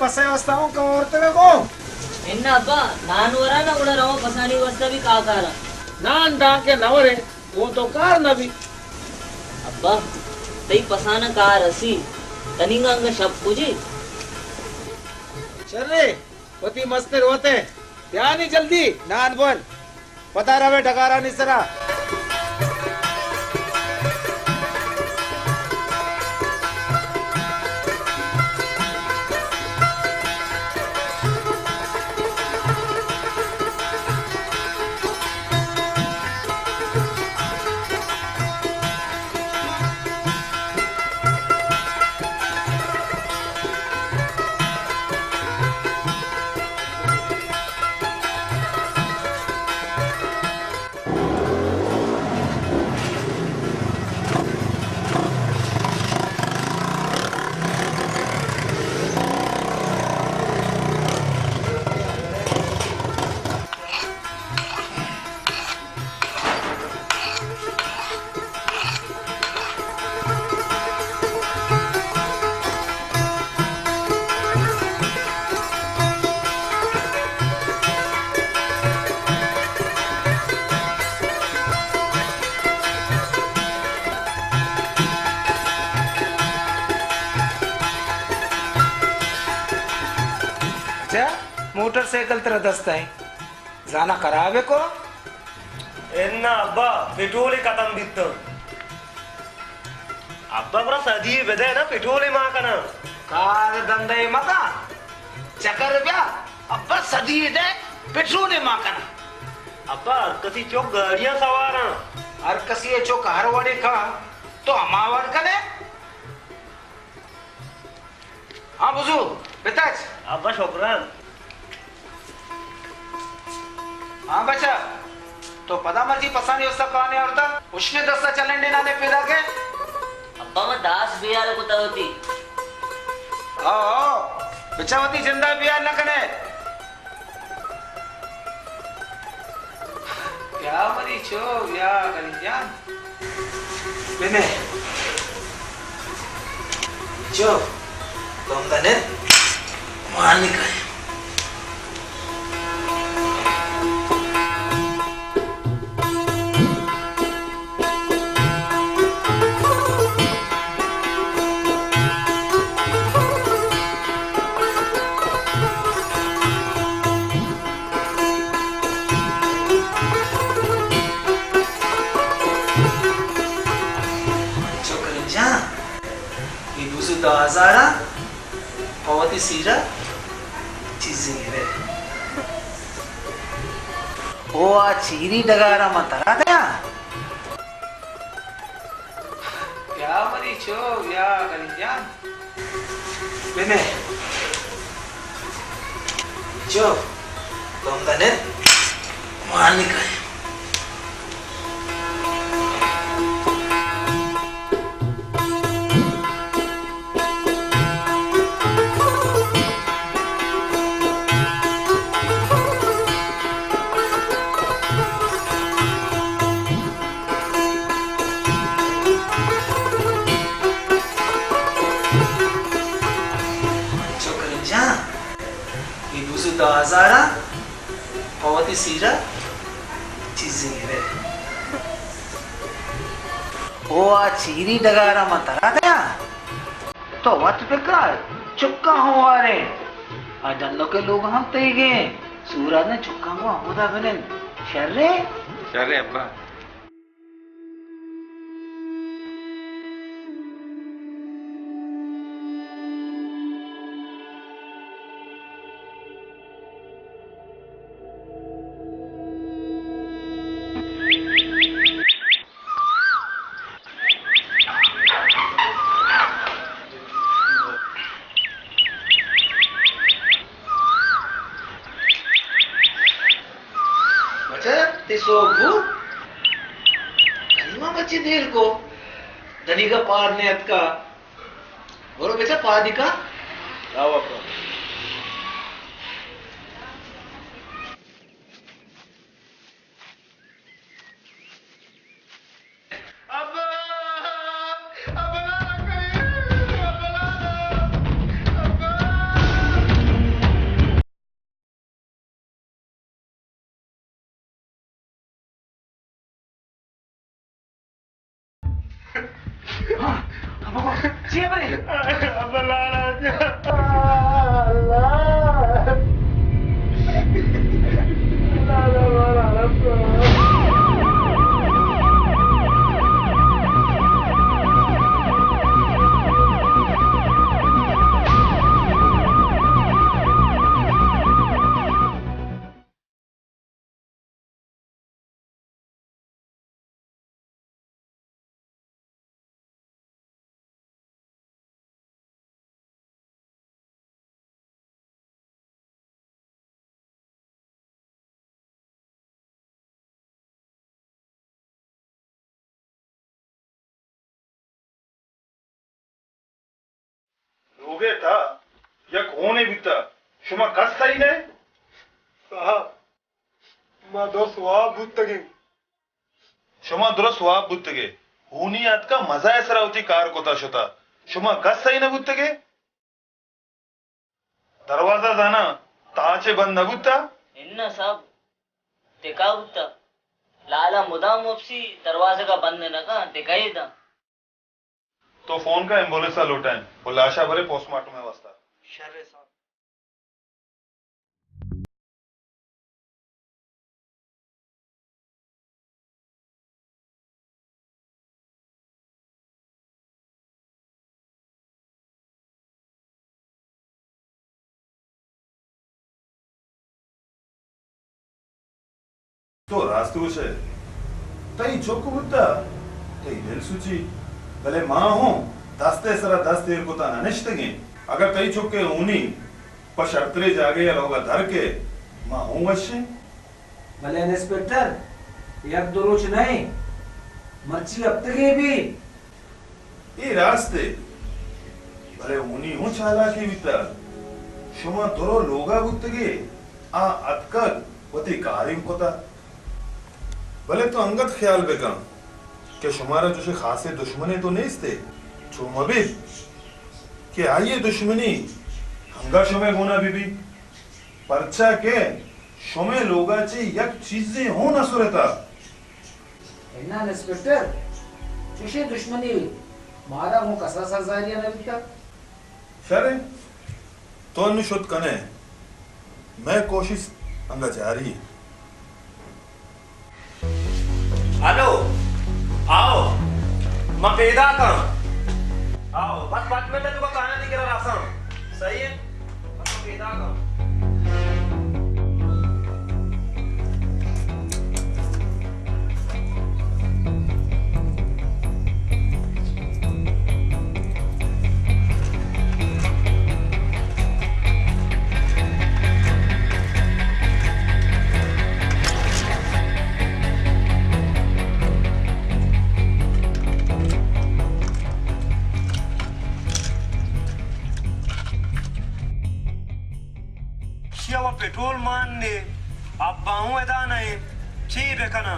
ಪಸೆ ವಸ್ತಾವು ಕವರ್ತವೆ ಕೋ ಎನ್ನ ಅಬ್ಬ ನಾನು ವರನ ಉಡರವ ಪಸಾನಿ ವಸ್ತವಿ ಕಾಕಾರ ನಾನ್ ಡಾಕೆ ನವರೆ वो तो कार नबी अब्बा तई पसाना कार हसी तनिंगा अंग शब पूजी चल रे पति मस्त रोते ध्यान ही जल्दी नान बोल पता रवे ढगारा निसरा मोटरसाइकिल तरह दस्ता है जाना करावे को एन्ना अब्बा पेट्रोल खत्म बित्तो अब्बा पूरा सदी बेदे ना पेट्रोल मां कना कार धंधे मका चक्कर ब्या अब्बा सदी दे पेट्रोल मां कना अब्बा कसी चौक गाड़ियां सवार हर कसी चौक हरवाड़ी का तो हमावर कने हाँ बुजू बेताज अब्बा शुक्रान हाँ बच्चा तो पता मर्जी पसानी उसका कहानी और था उसने दस्ता चलन देना ने पैदा के अब्बा मैं दास बियाल को तवती आओ बच्चावती जिंदा बियाल न कने क्या मरी छो या करी जान बेने जो तुम दने मान निकाय तो हजारा बहुत ही सीरा चीजें रे ओ आ चीरी डगारा मतरा दया क्या मरी छो या गली जान बेने जो तुम दने मान निकाय तो हजारा बहुत ही सीरा चीजें रे ओ आ चीरी डगारा मतरा दया तो वत पे का चुक्का हो रे आ जन्नो के लोग हम ते गए सूरज ने चुक्का को होदा बने शर्रे अब्बा बच्चे देर को धनी का पार ने का बोलो बेचा पादी का आओ अब हाँ, अब को चाहिए बरे अब्बा लाला 로게타 야 고네 비타 슈마 가스타이네 साहब मैं दोस्त हुआ बुत्तगी 슈마 들었어 부뜨게 우니 아tka मजा एसरावती कार कोता शोता 슈마 가스타이네 부뜨게 दरवाजा जाना ताचे बंद न बुत्ता इन्ना सब ते का होता लाला मुदाम उपसी दरवाजे का बंद न का ते कही था तो फोन का एम्बुलेंस लोटा है वो लाशा भरे पोस्टमार्टम में वास्ता शर्रे साहब तो रास्तु से तई चोकु बुत्ता तई दिल सुची भले मां हो दस्ते सरा दस्ते को ता ननिश्तगे अगर तई चोके ऊनी पशर्तरे जागे या लोगा धर के मां हूं वश्य भले इंस्पेक्टर एक दो रोज नहीं मर्ची अब तक भी ये रास्ते भले ऊनी हूं चालाकी बिता शुमा दोरो लोगा बुत्तगे आ अतकल वती कारिम कोता भले तो अंगत ख्याल बेका कि शुमारा जो खासे दुश्मने तो नहीं थे चुमबिद कि आइए दुश्मनी हंगा शुमे होना बीबी परचा के शुमे लोगाची यक चीजें हो ना सुरता इन्ना इंस्पेक्टर चुशे दुश्मनी मारा मु कसा सजारिया न बिता शरे तो अनुशुद्ध कने मैं कोशिश अंगा जारी है हेलो आओ मैं पैदा कर आओ बस 5 मिनट तुका खाना नहीं करा रासन सही है बस पैदा कर पेट्रोल मान ने अब बाहू एदा नहीं छी बेकना